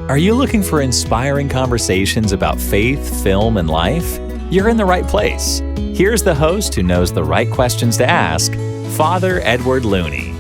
Are you looking for inspiring conversations about faith, film, and life? You're in the right place. Here's the host who knows the right questions to ask, Father Edward Looney.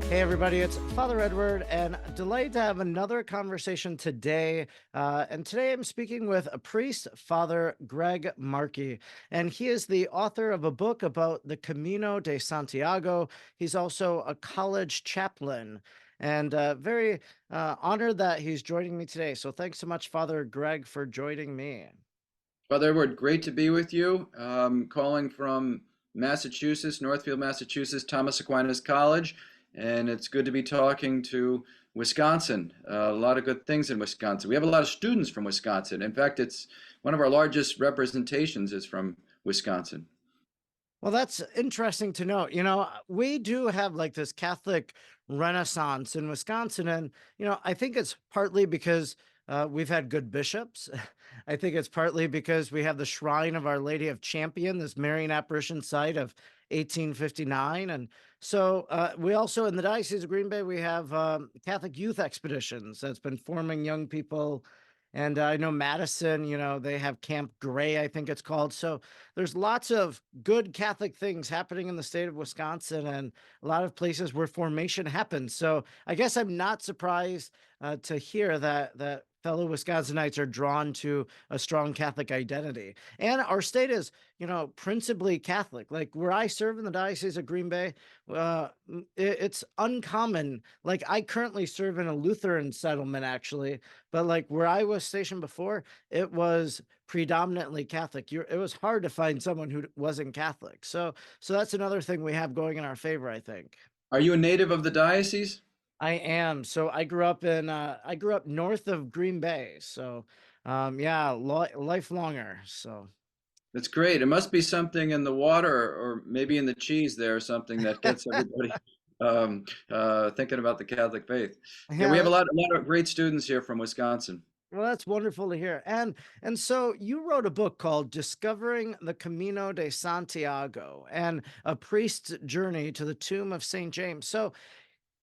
Hey everybody, it's Father Edward, and delighted to have another conversation today. And today I'm speaking with a priest, Father Greg Markey, and he is the author of a book about the Camino de Santiago. He's also a college chaplain, and very honored that he's joining me today. So thanks so much, Father Greg, for joining me. Father Edward, great to be with you. Calling from Massachusetts, Northfield, Massachusetts, Thomas Aquinas College, and it's good to be talking to Wisconsin. A lot of good things in Wisconsin. We have a lot of students from Wisconsin. In fact, it's one of our largest representations is from Wisconsin. Well, that's interesting to know. We do have like this Catholic renaissance in Wisconsin. And, I think it's partly because we've had good bishops. I think it's partly because we have the Shrine of Our Lady of Champion, this Marian apparition site of 1859. And so we also, in the Diocese of Green Bay, we have Catholic Youth Expeditions that's been forming young people. And I know Madison, they have Camp Gray, I think it's called. So there's lots of good Catholic things happening in the state of Wisconsin and a lot of places where formation happens. So I guess I'm not surprised to hear that fellow Wisconsinites are drawn to a strong Catholic identity. And our state is, principally Catholic. Like where I serve in the Diocese of Green Bay, it's uncommon. Like I currently serve in a Lutheran settlement, actually, but like where I was stationed before, it was predominantly Catholic. It was hard to find someone who wasn't Catholic. So that's another thing we have going in our favor, I think. Are you a native of the diocese? I am. So I grew up north of Green Bay. So yeah, lifelonger. So That's great. It must be something in the water or maybe in the cheese there, or something that gets everybody thinking about the Catholic faith. Yeah, we yeah, have a lot of great students here from Wisconsin. well, that's wonderful to hear. And so you wrote a book called Discovering the Camino de Santiago and a priest's journey to the tomb of St. James. So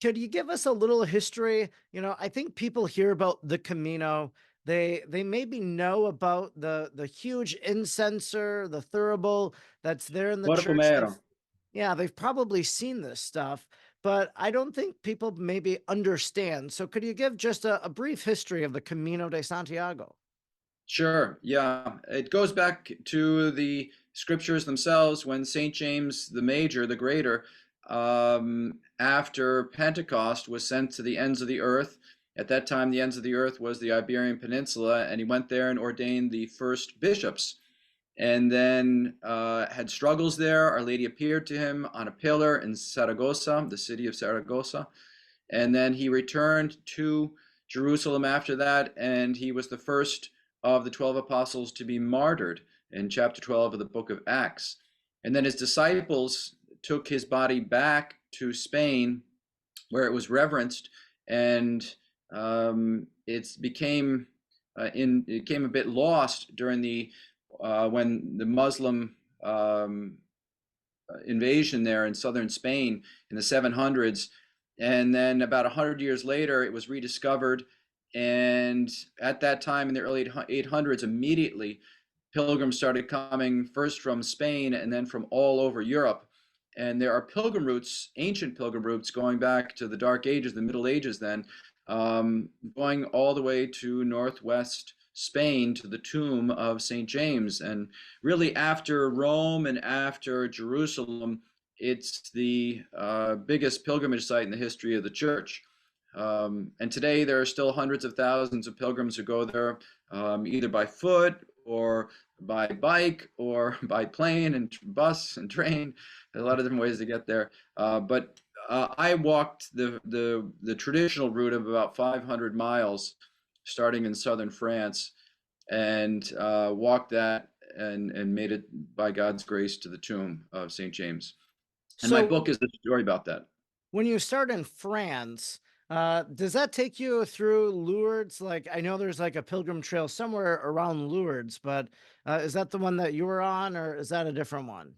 could you give us a little history? I think people hear about the Camino. They maybe know about the huge incenser, the thurible that's there in the Corpo church. Mero. Yeah, they've probably seen this stuff, but I don't think people maybe understand. So could you give just a brief history of the Camino de Santiago? Sure. Yeah. It goes back to the scriptures themselves when St. James the Major, the Greater, after Pentecost was sent to the ends of the earth. At that time, the ends of the earth was the Iberian Peninsula, and he went there and ordained the first bishops. And then had struggles there. Our Lady appeared to him on a pillar in Saragossa, the city of Saragossa. And then he returned to Jerusalem after that, and he was the first of the 12 apostles to be martyred in chapter 12 of the book of Acts. And then his disciples took his body back to Spain, where it was reverenced, and it became a bit lost during the when the Muslim invasion there in southern Spain in the 700s. And then about 100 years later, it was rediscovered. And at that time, in the early 800s, immediately pilgrims started coming first from Spain and then from all over Europe. And there are pilgrim routes, ancient pilgrim routes, going back to the Dark Ages, the Middle Ages then, going all the way to northwest Spain to the tomb of St. James. And really, after Rome and after Jerusalem, it's the biggest pilgrimage site in the history of the church. And today, there are still hundreds of thousands of pilgrims who go there, either by foot or by bike or by plane and bus and train. There's a lot of different ways to get there. But I walked the traditional route of about 500 miles, starting in southern France, and walked that and made it by God's grace to the tomb of St. James. And my So book is the story about that. when you start in France, does that take you through Lourdes? Like, I know there's like a pilgrim trail somewhere around Lourdes, but is that the one that you were on, or is that a different one?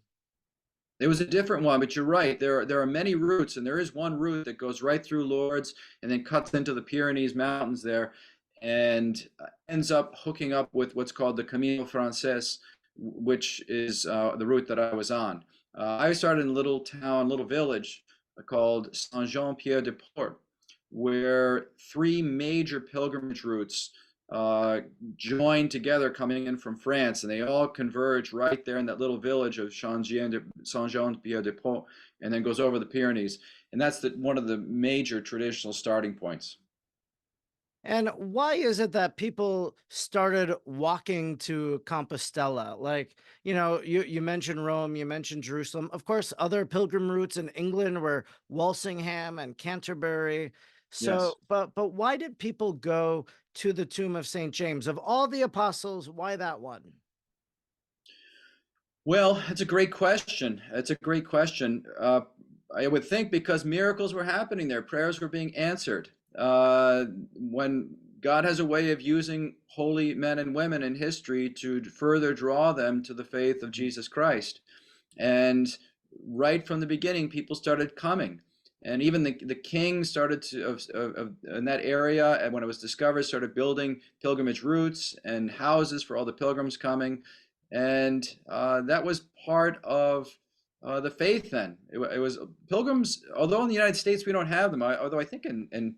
It was a different one, but you're right. There are many routes, and there is one route that goes right through Lourdes and then cuts into the Pyrenees Mountains there, and ends up hooking up with what's called the Camino Frances, which is the route that I was on. I started in a little town, little village called Saint-Jean-Pied-de-Port, where three major pilgrimage routes uh, join together coming in from France, and they all converge right there in that little village of Saint-Jean-Pied-de-Port, and then goes over the Pyrenees. And that's one of the major traditional starting points. And why is it that people started walking to Compostela? Like, you mentioned Rome, you mentioned Jerusalem. Of course, other pilgrim routes in England were Walsingham and Canterbury. Yes. So, but why did people go to the tomb of St. James? Of all the apostles, why that one? Well, it's a great question. It's a great question. I would think because miracles were happening there, prayers were being answered. When God has a way of using holy men and women in history to further draw them to the faith of Jesus Christ. And right from the beginning, people started coming. And even the king started in that area, and when it was discovered, started building pilgrimage routes and houses for all the pilgrims coming. And that was part of the faith then. It was pilgrims, although in the United States we don't have them, although I think in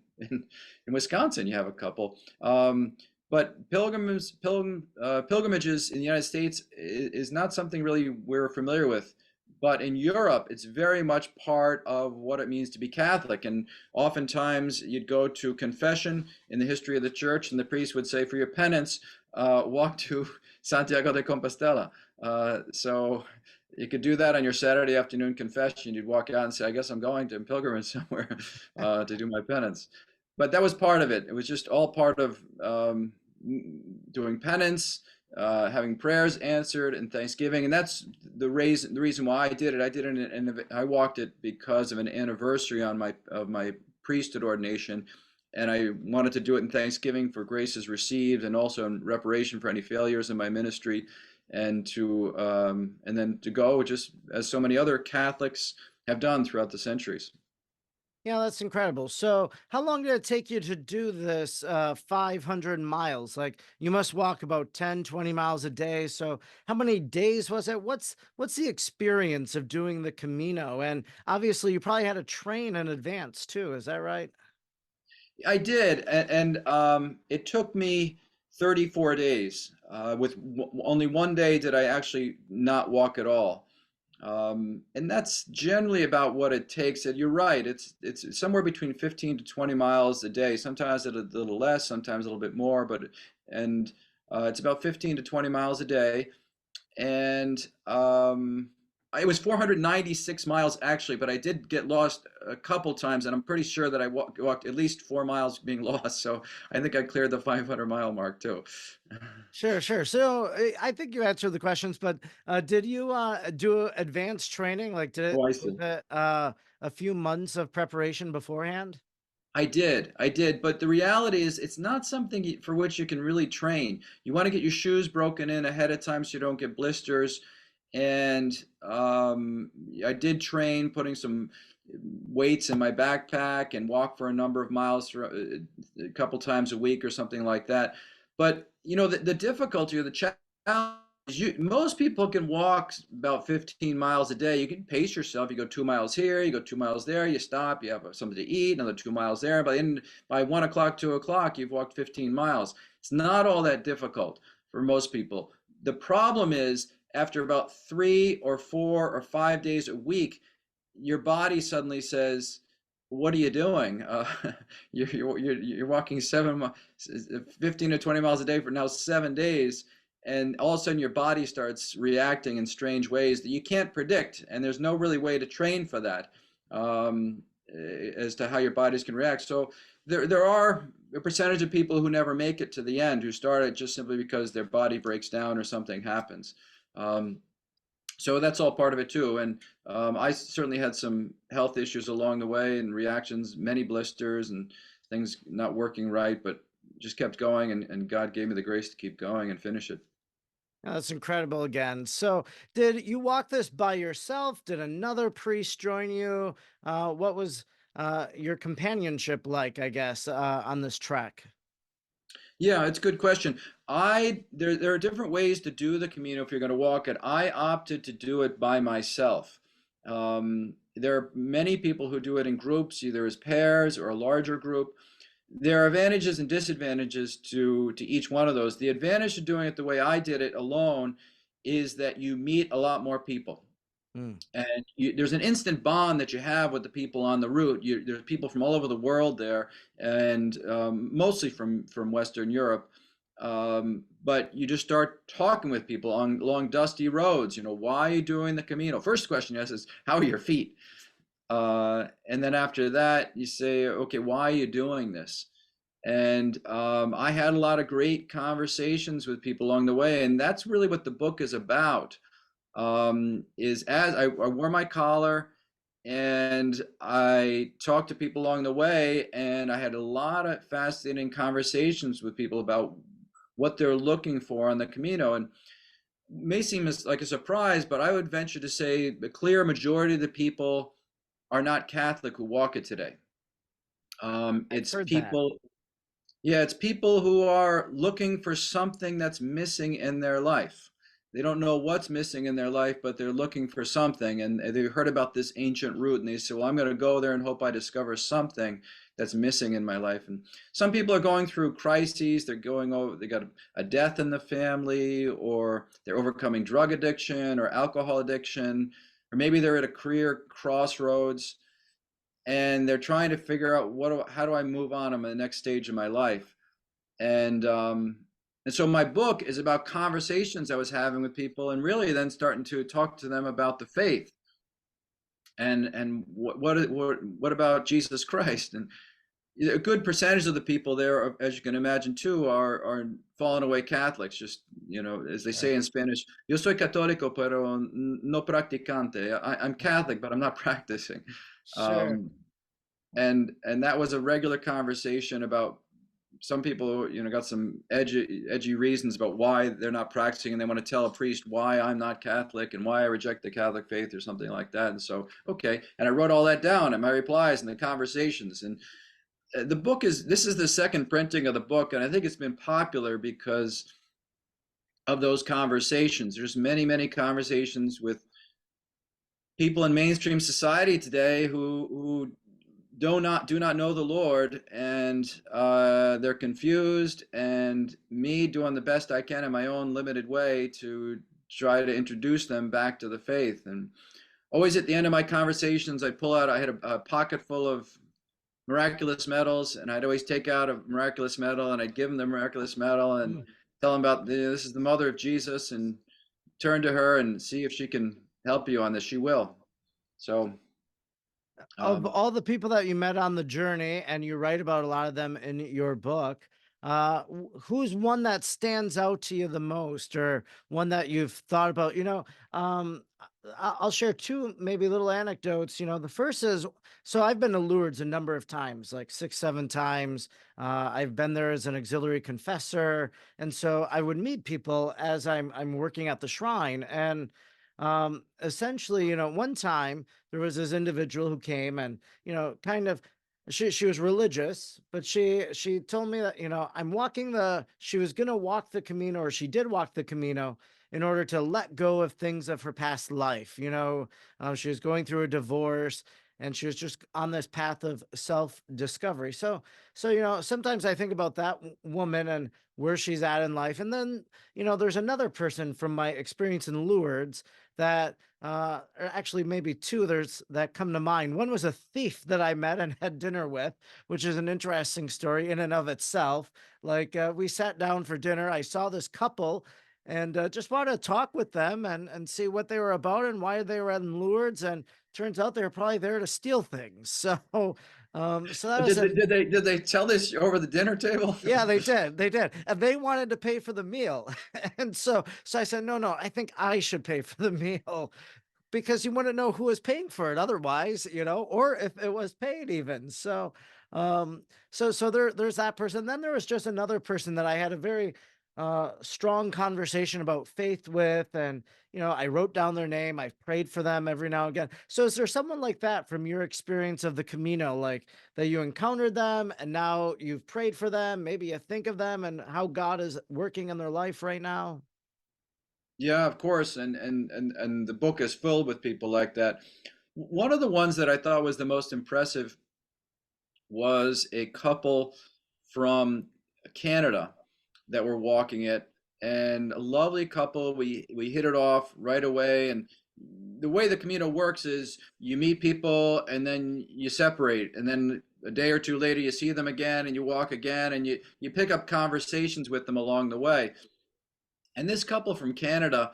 Wisconsin you have a couple. But pilgrimages in the United States is not something really we're familiar with. But in Europe, it's very much part of what it means to be Catholic. And oftentimes you'd go to confession in the history of the church, and the priest would say, for your penance, walk to Santiago de Compostela. So you could do that on your Saturday afternoon confession. You'd walk out and say, I guess I'm going to pilgrimage somewhere to do my penance. But that was part of it. It was just all part of doing penance, having prayers answered, and Thanksgiving. And that's the reason why I did it. I did it, and I walked it because of an anniversary of my priesthood ordination. And I wanted to do it in Thanksgiving for graces received, and also in reparation for any failures in my ministry, and then to go just as so many other Catholics have done throughout the centuries. Yeah, that's incredible. So, how long did it take you to do this 500 miles? Like, you must walk about 10, 20 miles a day. So, how many days was it? What's the experience of doing the Camino? And obviously, you probably had to train in advance too. Is that right? I did, and it took me 34 days. With only one day did I actually not walk at all. And that's generally about what it takes. And you're right, it's somewhere between 15 to 20 miles a day. Sometimes a little less, sometimes a little bit more, and it's about 15 to 20 miles a day. And it was 496 miles actually, but I did get lost a couple times, and I'm pretty sure that I walked at least 4 miles being lost. So I think I cleared the 500-mile mark too. Sure, sure. So, I think you answered the questions, but did you do advanced training? Like, Oh, I was see. it a few months of preparation beforehand? I did, but the reality is it's not something for which you can really train. You want to get your shoes broken in ahead of time so you don't get blisters. And I did train putting some weights in my backpack and walk for a number of miles for a couple times a week or something like that. But the difficulty or the challenge is most people can walk about 15 miles a day. You can pace yourself. You go 2 miles here, you go 2 miles there, you stop, you have something to eat, another 2 miles there. By 1 o'clock, 2 o'clock, you've walked 15 miles. It's not all that difficult for most people. The problem is after about 3 or 4 or 5 days a week, your body suddenly says, "What are you doing? You're walking 15 to 20 miles a day for now 7 days." And all of a sudden your body starts reacting in strange ways that you can't predict, and there's no really way to train for that, as to how your bodies can react. So there are a percentage of people who never make it to the end, who start it just simply because their body breaks down or something happens. Um, so that's all part of it too. And I certainly had some health issues along the way and reactions, many blisters and things not working right, but just kept going, and God gave me the grace to keep going and finish it. That's incredible again. So, did you walk this by yourself? Did another priest join you? What was your companionship like, I guess, on this trek? Yeah, it's a good question. There are different ways to do the Camino if you're going to walk it. I opted to do it by myself. There are many people who do it in groups, either as pairs or a larger group. There are advantages and disadvantages to each one of those. The advantage of doing it the way I did it alone is that you meet a lot more people. Mm, And there's an instant bond that you have with the people on the route. There's people from all over the world there, and mostly from Western Europe. But you just start talking with people on along dusty roads. Why are you doing the Camino? First question you ask is, how are your feet? And then after that, you say, okay, why are you doing this? And I had a lot of great conversations with people along the way, and that's really what the book is about. Is as I wore my collar and I talked to people along the way, and I had a lot of fascinating conversations with people about what they're looking for on the Camino. And it may seem like a surprise, but I would venture to say the clear majority of the people are not Catholic who walk it today. I've It's heard that. people, yeah, it's people who are looking for something that's missing in their life. They don't know what's missing in their life, but they're looking for something. And they heard about this ancient route and they say, well, I'm going to go there and hope I discover something that's missing in my life. And some people are going through crises. They're going over, they got a death in the family, or they're overcoming drug addiction or alcohol addiction, or maybe they're at a career crossroads and they're trying to figure out how do I move on in the next stage of my life. And so my book is about conversations I was having with people, and really then starting to talk to them about the faith and what about Jesus Christ. And a good percentage of the people there, as you can imagine too, are fallen away Catholics. Just as they say Right. in Spanish, "Yo soy católico, pero no practicante." I'm Catholic, but I'm not practicing. Sure. Um, and that was a regular conversation about some people, got some edgy reasons about why they're not practicing, and they want to tell a priest why I'm not Catholic and why I reject the Catholic faith or something like that. And so, okay, and I wrote all that down in my replies and the conversations. And this is the second printing of the book, and I think it's been popular because of those conversations. There's many conversations with people in mainstream society today who do not know the Lord, and they're confused, and me doing the best I can in my own limited way to try to introduce them back to the faith. And always at the end of my conversations, I had a pocket full of miraculous medals, and I'd always take out a miraculous medal and I'd give them the miraculous medal and Mm. tell them about this is the mother of Jesus, and turn to her and see if she can help you on this. She will. So Of um, all the people that you met on the journey, and you write about a lot of them in your book, who's one that stands out to you the most, or one that you've thought about? I'll share two maybe little anecdotes. The first is, so I've been to Lourdes a number of times, like 6, 7 times. I've been there as an auxiliary confessor, and so I would meet people as I'm working at the shrine, and essentially, one time there was this individual who came, and kind of, she was religious, but she told me that, she was going to walk the Camino, or she did walk the Camino, in order to let go of things of her past life. She was going through a divorce, and she was just on this path of self discovery. So sometimes I think about that woman and where she's at in life. And then there's another person from my experience in Lourdes that, or actually maybe two, there's that come to mind. One was a thief that I met and had dinner with, which is an interesting story in and of itself. Like, we sat down for dinner. I saw this couple, and just wanted to talk with them and see what they were about and why they were in Lourdes. And turns out they were probably there to steal things. So that was an did they tell this over the dinner table? yeah, they did. They did. And they wanted to pay for the meal. And so I said, no, I think I should pay for the meal, because you want to know who was paying for it otherwise, or if it was paid even. So there's that person. Then there was just another person that I had a very strong conversation about faith with, and I wrote down their name, I've prayed for them every now and again. So is there someone like that from your experience of the Camino, like that you encountered them and now you've prayed for them, maybe you think of them and how God is working in their life right now? Yeah, of course, and the book is filled with people like that. One of the ones that I thought was the most impressive was a couple from Canada that were walking it, and a lovely couple. We hit it off right away, and the way the Camino works is you meet people and then you separate, and then a day or two later you see them again and you walk again, and you pick up conversations with them along the way. And this couple from Canada,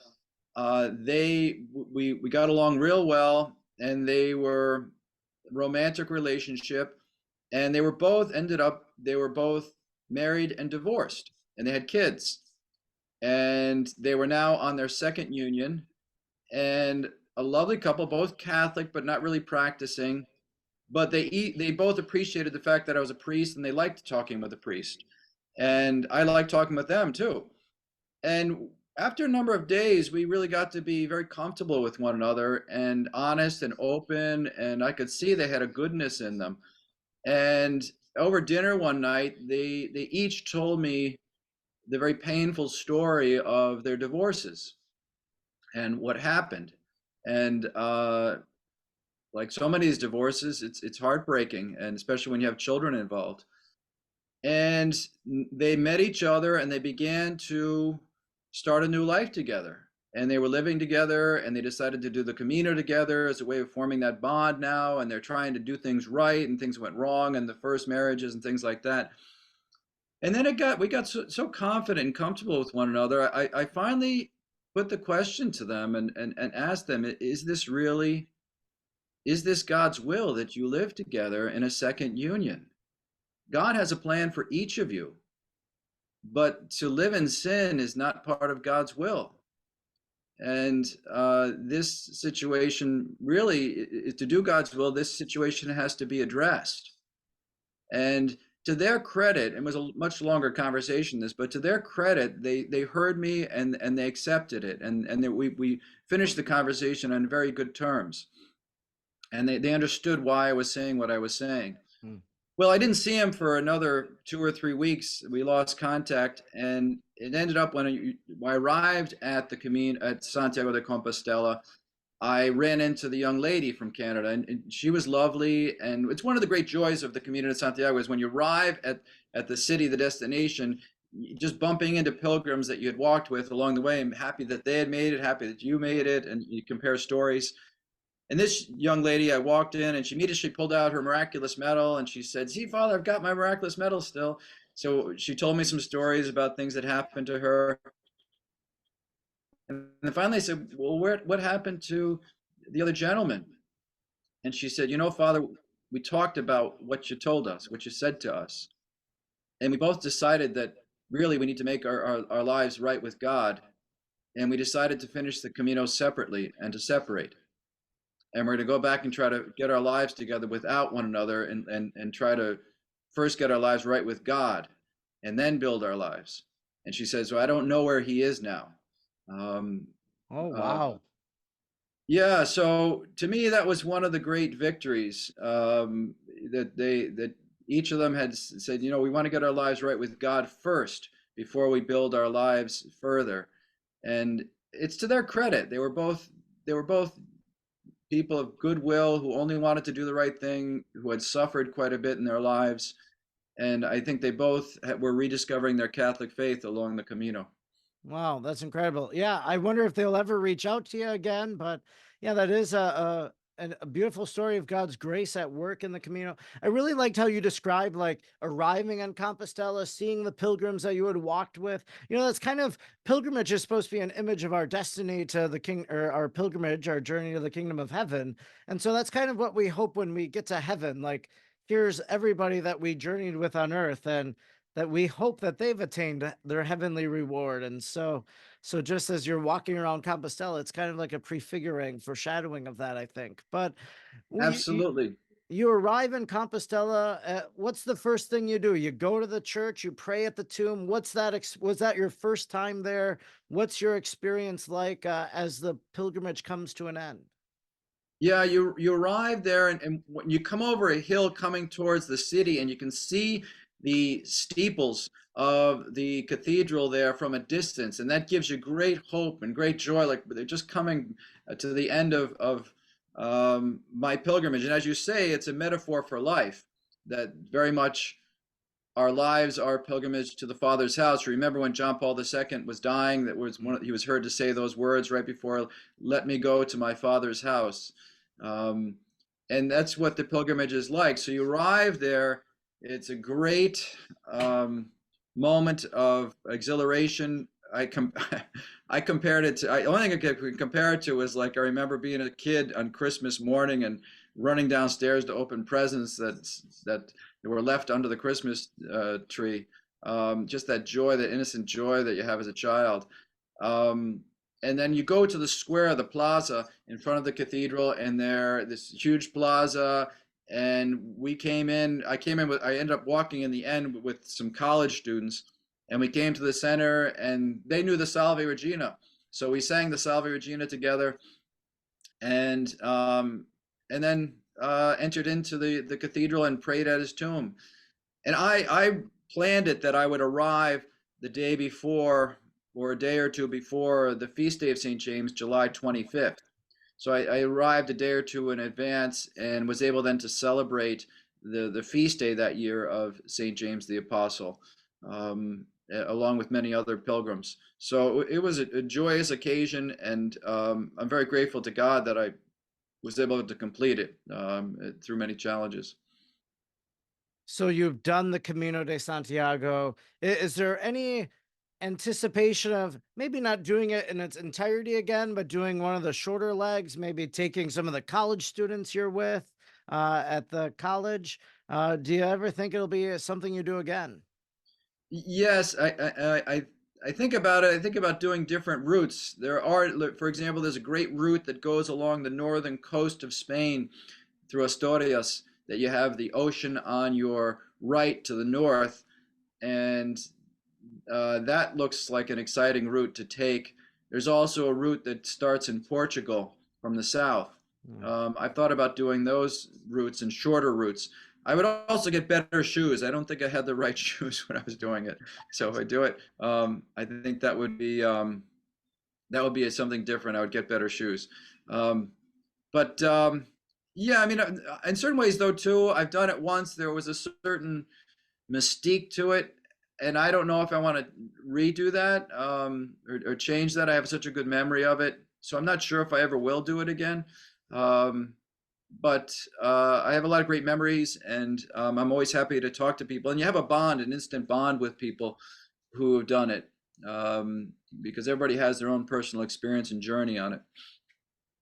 we got along real well, and they were romantic relationship, and they were both married and divorced, and they had kids, and they were now on their second union, and a lovely couple, both Catholic but not really practicing, but they both appreciated the fact that I was a priest, and they liked talking with a priest, and I liked talking with them too. And after a number of days, we really got to be very comfortable with one another and honest and open, and I could see they had a goodness in them. And over dinner one night, they each told me the very painful story of their divorces and what happened. And like so many of these divorces, it's heartbreaking, and especially when you have children involved. And they met each other and they began to start a new life together. And they were living together, and they decided to do the Camino together as a way of forming that bond now. And they're trying to do things right, and things went wrong in the first marriages and things like that. And then we got so confident and comfortable with one another. I finally put the question to them and asked them, is this God's will that you live together in a second union? God has a plan for each of you, but to live in sin is not part of God's will. And this situation really, to do God's will, this situation has to be addressed. And to their credit, it was a much longer conversation, this, but to their credit, they heard me and they accepted it. And we finished the conversation on very good terms. And they understood why I was saying what I was saying. Hmm. Well, I didn't see him for another 2 or 3 weeks. We lost contact, and it ended up when I arrived at the Camino at Santiago de Compostela. I ran into the young lady from Canada, and she was lovely. And it's one of the great joys of the Camino de Santiago is when you arrive at the city, the destination, just bumping into pilgrims that you had walked with along the way. I'm happy that they had made it, happy that you made it, and you compare stories. And this young lady, I walked in, and she immediately pulled out her miraculous medal, and she said, "See, Father, I've got my miraculous medal still." So she told me some stories about things that happened to her. And then finally I said, "Well, what happened to the other gentleman?" And she said, "Father, we talked about what you told us, what you said to us. And we both decided that really we need to make our lives right with God. And we decided to finish the Camino separately and to separate. And we're going to go back and try to get our lives together without one another, and try to first get our lives right with God and then build our lives." And she says, "So I don't know where he is now." Um, Oh, uh, wow. yeah, so to me, that was one of the great victories, that each of them had said, we want to get our lives right with God first before we build our lives further. And it's to their credit. They were both people of goodwill who only wanted to do the right thing, who had suffered quite a bit in their lives. And I think they both were rediscovering their Catholic faith along the Camino. Wow, that's incredible. Yeah, I wonder if they'll ever reach out to you again. But yeah, that is a beautiful story of God's grace at work in the Camino. I really liked how you described like arriving on Compostela, seeing the pilgrims that you had walked with. That's kind of pilgrimage is supposed to be an image of our destiny to the king, or our pilgrimage, our journey to the kingdom of heaven. And so that's kind of what we hope when we get to heaven. Like, here's everybody that we journeyed with on earth, and that we hope that they've attained their heavenly reward. And so just as you're walking around Compostela, it's kind of like a prefiguring, foreshadowing of that, I think. But we, Absolutely. you arrive in Compostela. What's the first thing you do? You go to the church, you pray at the tomb. What's that? Was that your first time there? What's your experience like as the pilgrimage comes to an end? Yeah, you arrive there, and when you come over a hill coming towards the city, and you can see the steeples of the cathedral there from a distance, and that gives you great hope and great joy. Like they're just coming to the end of my pilgrimage. And as you say, it's a metaphor for life, that very much our lives are pilgrimage to the Father's house. Remember when John Paul II was dying, that was he was heard to say those words right before, "Let me go to my Father's house." Um, and that's what the pilgrimage is like. So you arrive there, it's a great moment of exhilaration. I compared it to, the only thing I could compare it to was like, I remember being a kid on Christmas morning and running downstairs to open presents that were left under the Christmas tree. Just that joy, that innocent joy that you have as a child. Um, and then you go to the square, the plaza in front of the cathedral, and there, this huge plaza. And I ended up walking in the end with some college students, and we came to the center, and they knew the Salve Regina. So we sang the Salve Regina together, and then entered into the cathedral and prayed at his tomb. And I planned it that I would arrive the day before, or a day or two before, the feast day of St. James, July 25th. So I arrived a day or two in advance and was able then to celebrate the feast day that year of St. James the Apostle, along with many other pilgrims. So it was a joyous occasion, and I'm very grateful to God that I was able to complete it through many challenges. So you've done the Camino de Santiago. Is there any anticipation of maybe not doing it in its entirety again, but doing one of the shorter legs, maybe taking some of the college students you're with at the college? Do you ever think it'll be something you do again? Yes, I think about it. I think about doing different routes. For example, there's a great route that goes along the northern coast of Spain through Asturias, that you have the ocean on your right to the north, and that looks like an exciting route to take. There's also a route that starts in Portugal from the south. Hmm. I've thought about doing those routes and shorter routes. I would also get better shoes. I don't think I had the right shoes when I was doing it. So if I do it, I think that would be something different. I would get better shoes. Um, but yeah, I mean, in certain ways though too, I've done it once. There was a certain mystique to it, and I don't know if I want to redo that, or change that. I have such a good memory of it, so I'm not sure if I ever will do it again. Um, but I have a lot of great memories, and I'm always happy to talk to people. And you have a bond, an instant bond with people who have done it, because everybody has their own personal experience and journey on it.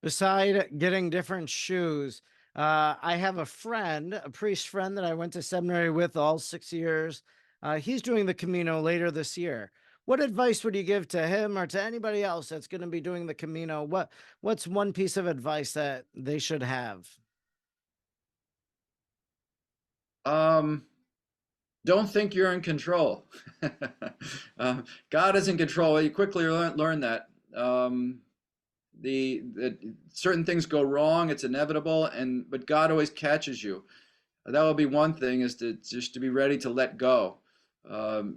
Beside getting different shoes, I have a friend, a priest friend that I went to seminary with all 6 years. He's doing the Camino later this year. What advice would you give to him or to anybody else that's going to be doing the Camino? What's one piece of advice that they should have? Um, don't think you're in control. uh, God is in control. You quickly learn that. The certain things go wrong, it's inevitable, but God always catches you. That will be one thing, is to just to be ready to let go,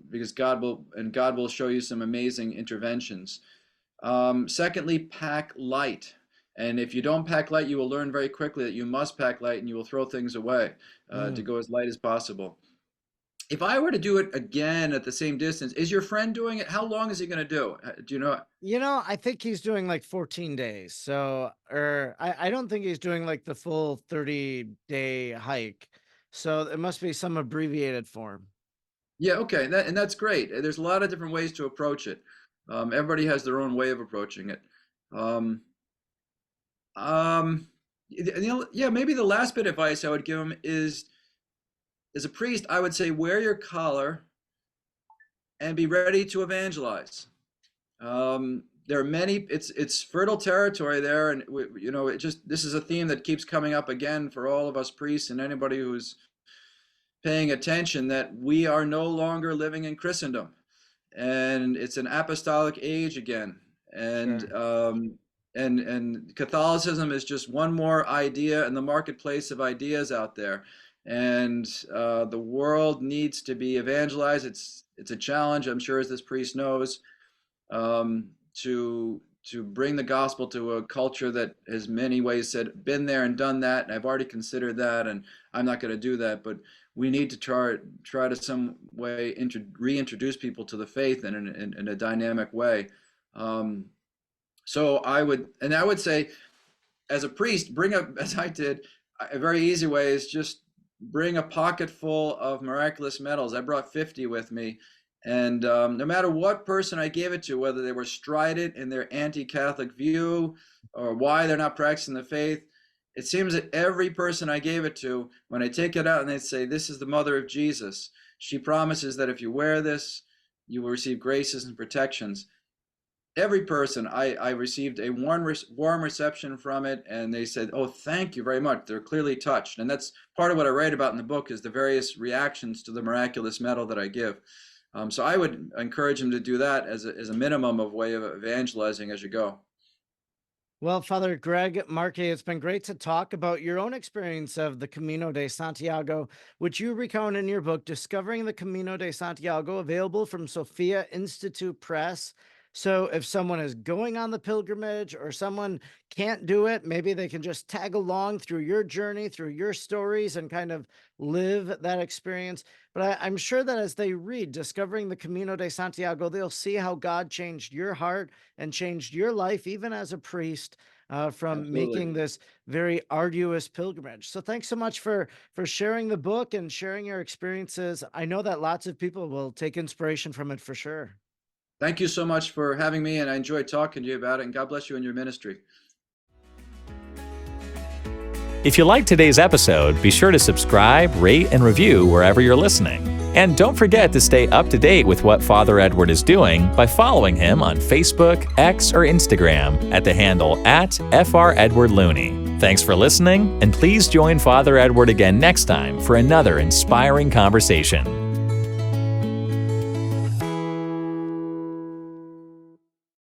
because God will show you some amazing interventions. Secondly, pack light. And if you don't pack light, you will learn very quickly that you must pack light, and you will throw things away to Mm. go as light as possible. If I were to do it again at the same distance, is your friend doing it? How long is he going to do? Do you know? I think he's doing like 14 days. So, or I don't think he's doing like the full 30-day hike. So it must be some abbreviated form. Yeah, okay, and that's great. There's a lot of different ways to approach it. Everybody has their own way of approaching it. Um, um, yeah, maybe the last bit of advice I would give him is, as a priest, I would say wear your collar and be ready to evangelize. there are many. It's fertile territory there, and this is a theme that keeps coming up again for all of us priests and anybody who's paying attention, that we are no longer living in Christendom, and it's an apostolic age again, and Sure. and Catholicism is just one more idea in the marketplace of ideas out there, and the world needs to be evangelized. It's a challenge, I'm sure, as this priest knows, um, to bring the gospel to a culture that has many ways said, been there and done that, and I've already considered that, and I'm not going to do that. But we need to try to some way reintroduce people to the faith in a dynamic way. So I would say, as a priest, as I did, a very easy way is just bring a pocket full of miraculous medals. I brought 50 with me. And no matter what person I gave it to, whether they were strident in their anti-Catholic view or why they're not practicing the faith, it seems that every person I gave it to, when I take it out and they say, this is the mother of Jesus, she promises that if you wear this, you will receive graces and protections. Every person, I received a warm reception from it, and they said, oh, thank you very much. They're clearly touched. And that's part of what I write about in the book, is the various reactions to the miraculous medal that I give. So I would encourage him to do that as a minimum of way of evangelizing as you go. Well, Father Greg Markey, it's been great to talk about your own experience of the Camino de Santiago, which you recount in your book, Discovering the Camino de Santiago, available from Sophia Institute Press. So if someone is going on the pilgrimage or someone can't do it, maybe they can just tag along through your journey, through your stories, and kind of live that experience. But I'm sure that as they read Discovering the Camino de Santiago, they'll see how God changed your heart and changed your life, even as a priest, from Absolutely. making this very arduous pilgrimage. So thanks so much for sharing the book and sharing your experiences. I know that lots of people will take inspiration from it for sure. Thank you so much for having me, and I enjoyed talking to you about it, and God bless you in your ministry. If you liked today's episode, be sure to subscribe, rate, and review wherever you're listening. And don't forget to stay up to date with what Father Edward is doing by following him on Facebook, X, or Instagram at the handle @FrEdwardLooney. Thanks for listening, and please join Father Edward again next time for another inspiring conversation.